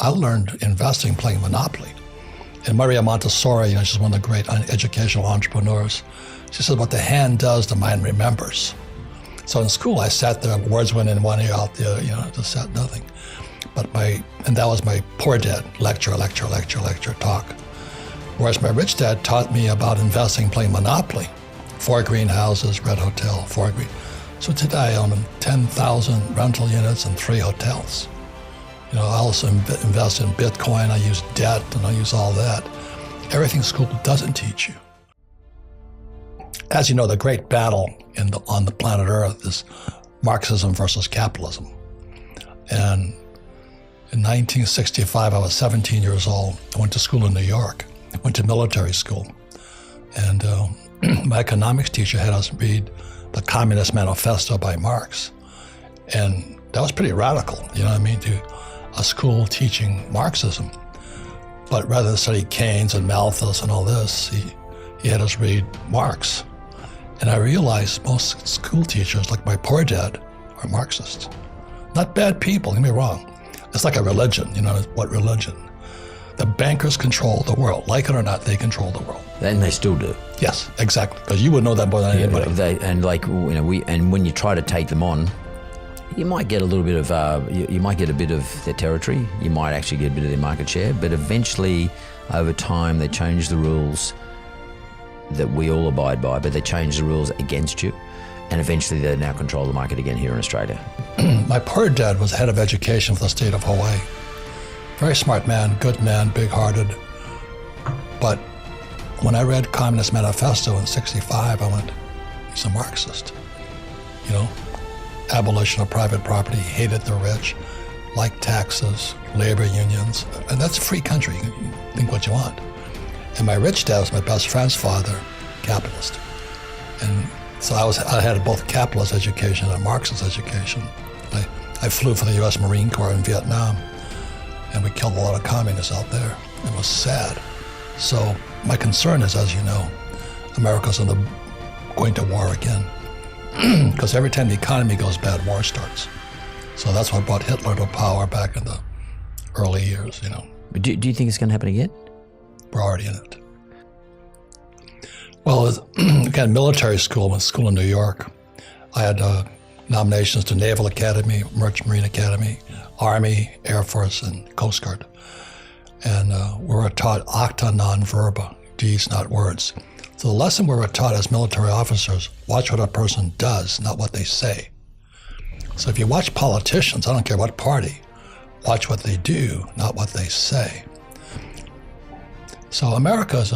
I learned investing playing Monopoly. And Maria Montessori, she's one of the great educational entrepreneurs. She said, what the hand does, the mind remembers. So in school, I sat there, words went in one ear, out the other, just sat nothing. And that was my poor dad, lecture, talk. Whereas my rich dad taught me about investing, playing Monopoly. 4 greenhouses, Red Hotel, 4 green. So today I own 10,000 rental units and 3 hotels. I also invest in Bitcoin, I use debt, and I use all that. Everything school doesn't teach you. As you know, the great battle on the planet Earth is Marxism versus capitalism. And in 1965, I was 17 years old. I went to school in New York. I went to military school. And my economics teacher had us read the Communist Manifesto by Marx. And that was pretty radical, to a school teaching Marxism. But rather than study Keynes and Malthus and all this, he had us read Marx. And I realized most school teachers, like my poor dad, are Marxists. Not bad people, don't get me wrong. It's like a religion, what religion? The bankers control the world. Like it or not, they control the world. And they still do. Yes, exactly. Because you would know that more than anybody. And when you try to take them on, you might get a little bit of, you might get a bit of their territory. You might actually get a bit of their market share. But eventually, over time, they change the rules that we all abide by, but they change the rules against you. And eventually they now control the market again here in Australia. My poor dad was head of education for the state of Hawaii. Very smart man, good man, big-hearted. But when I read Communist Manifesto in '65, I went, he's a Marxist. Abolition of private property, hated the rich, liked taxes, labor unions, and that's a free country. You can think what you want. And my rich dad was my best friend's father, capitalist. And so I had both capitalist education and Marxist education. I flew for the U.S. Marine Corps in Vietnam, and we killed a lot of communists out there. It was sad. So my concern is, as you know, America's going to war again. Because every time the economy goes bad, war starts. So that's what brought Hitler to power back in the early years, But do you think it's going to happen again? We're already in it. Well, again, military school in New York. I had nominations to Naval Academy, Merchant Marine Academy, Army, Air Force, and Coast Guard. And we were taught acta non verba, deeds, not words. So the lesson we were taught as military officers, watch what a person does, not what they say. So if you watch politicians, I don't care what party, watch what they do, not what they say. So America is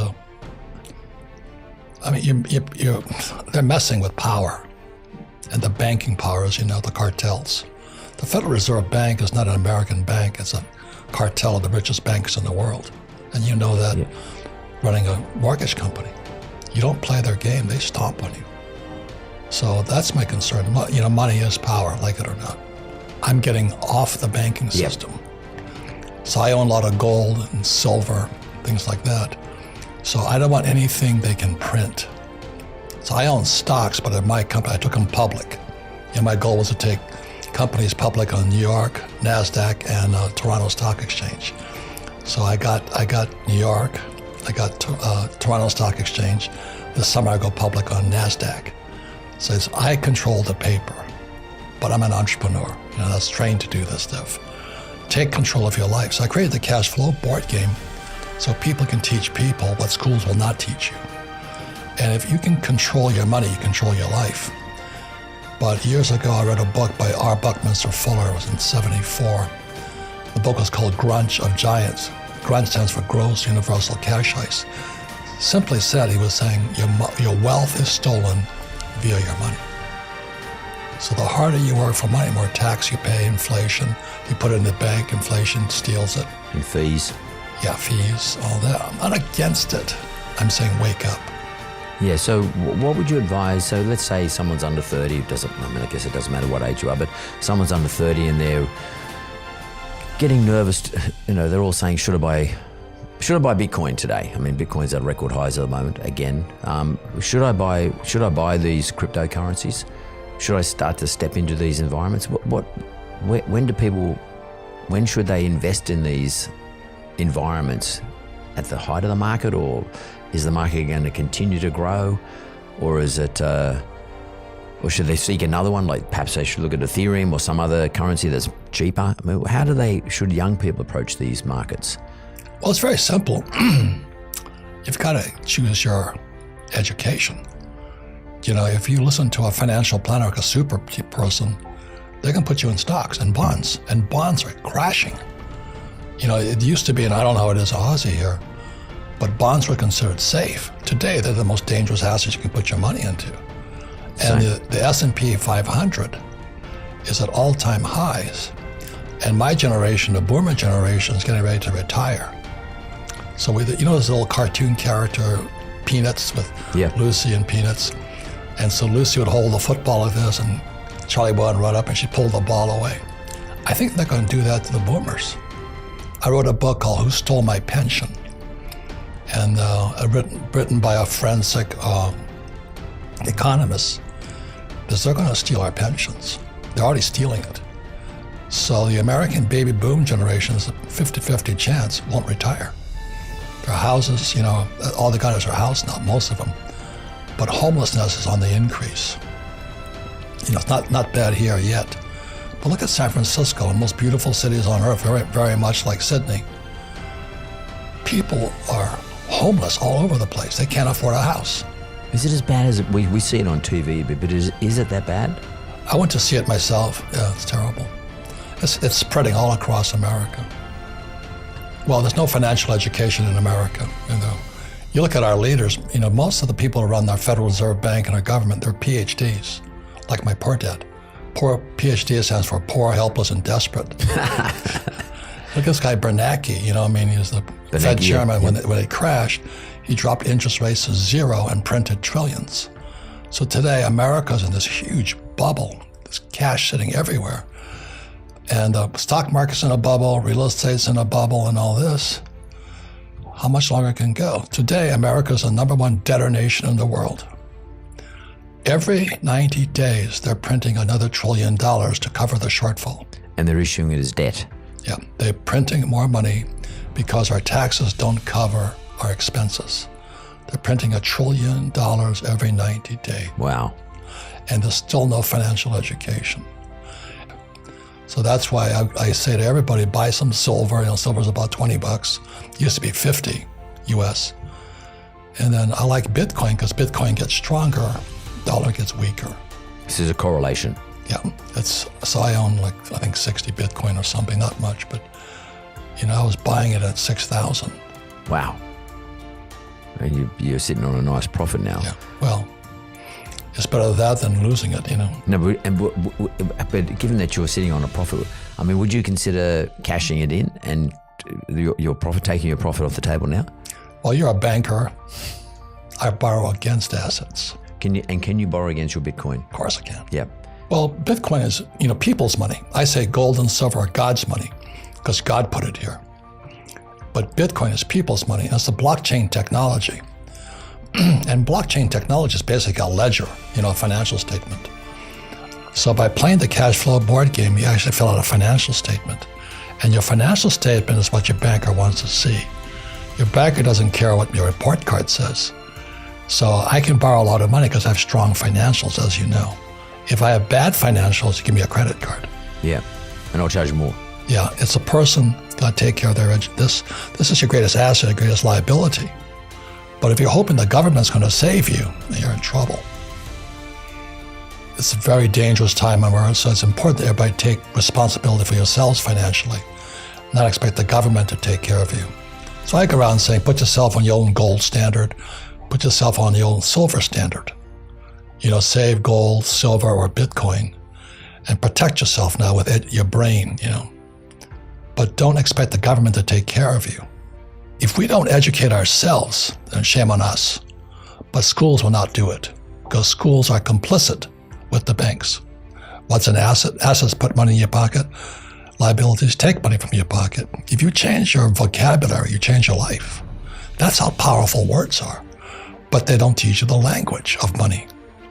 they're messing with power and the banking powers, the cartels. The Federal Reserve Bank is not an American bank, it's a cartel of the richest banks in the world. And you know that running a mortgage company. You don't play their game, they stomp on you. So that's my concern. Money is power, like it or not. I'm getting off the banking system. So I own a lot of gold and silver, things like that. So I don't want anything they can print. So I own stocks, but in my company, I took them public. My goal was to take companies public on New York, NASDAQ, and Toronto Stock Exchange. So I got New York, I got Toronto Stock Exchange. This summer I go public on NASDAQ. So I control the paper, but I'm an entrepreneur, that's trained to do this stuff. Take control of your life. So I created the cash flow board game so people can teach people what schools will not teach you. And if you can control your money, you control your life. But years ago, I read a book by R. Buckminster Fuller. It was in '74. The book was called Grunch of Giants. Grunch stands for Gross Universal Cash Ice. Simply said, he was saying your wealth is stolen via your money. So the harder you work for money, more tax you pay, inflation. You put it in the bank, inflation steals it. And fees. Yeah, fees, all that. I'm not against it. I'm saying wake up. Yeah, so what would you advise? So let's say someone's under 30, I guess it doesn't matter what age you are, but someone's under 30 and they're getting nervous, they're all saying, should I buy Bitcoin today? I mean, Bitcoin's at record highs at the moment again. Should I buy these cryptocurrencies? Should I start to step into these environments? When do people when should they invest in these environments? At the height of the market, or is the market going to continue to grow, or is it, or should they seek another one? Like perhaps they should look at Ethereum or some other currency that's cheaper. I mean, should young people approach these markets? Well, it's very simple. You've got to choose your education. If you listen to a financial planner like a super person, they can put you in stocks and bonds are crashing. It used to be, and I don't know how it is in Aussie here, but bonds were considered safe. Today, they're the most dangerous assets you can put your money into. And the S&P 500 is at all-time highs. And my generation, the boomer generation, is getting ready to retire. So this little cartoon character, Peanuts, with Lucy and Peanuts. And so Lucy would hold the football like this, and Charlie would run up, and she'd pull the ball away. I think they're going to do that to the boomers. I wrote a book called Who Stole My Pension? And written by a forensic economist, because they're going to steal our pensions. They're already stealing it. So the American baby boom generation is a 50-50 chance won't retire. Their houses, all they got is their house now, most of them. But homelessness is on the increase. It's not bad here yet. But look at San Francisco, the most beautiful cities on earth, very, very much like Sydney. People are homeless all over the place. They can't afford a house. Is it as bad as we see it on TV, but is it that bad? I went to see it myself. Yeah, it's terrible. It's spreading all across America. Well, there's no financial education in America. You look at our leaders, most of the people who run our Federal Reserve Bank and our government, they're PhDs, like my poor dad. Poor PhD stands for poor, helpless, and desperate. Look at this guy Bernanke. He's the Fed chairman. When it crashed, he dropped interest rates to zero and printed trillions. So today, America's in this huge bubble. There's cash sitting everywhere. And the stock market's in a bubble, real estate's in a bubble, and all this. How much longer can it go? Today, America's the #1 debtor nation in the world. Every 90 days, they're printing another $1 trillion to cover the shortfall. And they're issuing it as debt. Yeah, they're printing more money because our taxes don't cover our expenses. They're printing $1 trillion every 90 days. Wow. And there's still no financial education. So that's why I say to everybody, buy some silver. Silver's about $20. It used to be 50 US. And then I like Bitcoin because Bitcoin gets stronger, dollar gets weaker. This is a correlation. Yeah, so I own I think 60 Bitcoin or something, not much, but I was buying it at 6,000. Wow. And you're sitting on a nice profit now. Yeah, well, it's better that than losing it, No, but given that you're sitting on a profit, would you consider cashing it in and your profit, taking your profit off the table now? Well, you're a banker. I borrow against assets. Can you borrow against your Bitcoin? Of course I can. Yeah. Well, Bitcoin is, people's money. I say gold and silver are God's money because God put it here. But Bitcoin is people's money. It's the blockchain technology. And blockchain technology is basically a ledger, a financial statement. So by playing the cash flow board game, you actually fill out a financial statement. And your financial statement is what your banker wants to see. Your banker doesn't care what your report card says. So I can borrow a lot of money because I have strong financials, as you know. If I have bad financials, you give me a credit card. Yeah, and I'll charge more. Yeah, it's a person got to take care of their this is your greatest asset, your greatest liability. But if you're hoping the government's going to save you, then you're in trouble. It's a very dangerous time on earth, so it's important that everybody take responsibility for yourselves financially, not expect the government to take care of you. So I go around saying, put yourself on your own gold standard, put yourself on your own silver standard. Save gold, silver, or Bitcoin, and protect yourself now with your brain, But don't expect the government to take care of you. If we don't educate ourselves, then shame on us. But schools will not do it, because schools are complicit with the banks. What's an asset? Assets put money in your pocket. Liabilities take money from your pocket. If you change your vocabulary, you change your life. That's how powerful words are. But they don't teach you the language of money.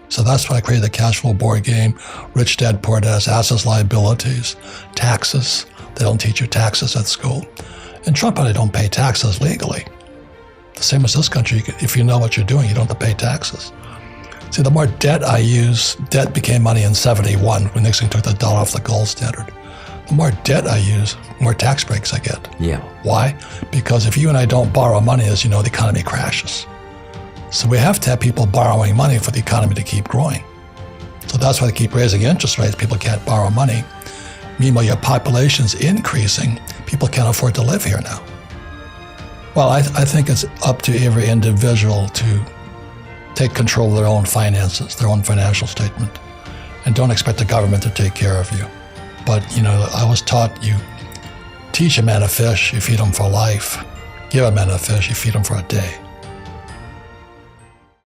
So that's why I created the cash flow board game, rich dad, poor dad, assets, liabilities, taxes, They don't teach you taxes at school. In Trump, they don't pay taxes legally. The same as this country, if you know what you're doing, you don't have to pay taxes. See, the more debt I use, debt became money in 71 when Nixon took the dollar off the gold standard. The more debt I use, more tax breaks I get. Yeah. Why? Because if you and I don't borrow money, as you know, the economy crashes. So we have to have people borrowing money for the economy to keep growing. So that's why they keep raising interest rates. People can't borrow money. Meanwhile, your population's increasing. People can't afford to live here now. Well, I think it's up to every individual to take control of their own finances, their own financial statement, and don't expect the government to take care of you. But, I was taught you teach a man a fish, you feed him for life. Give a man a fish, you feed him for a day.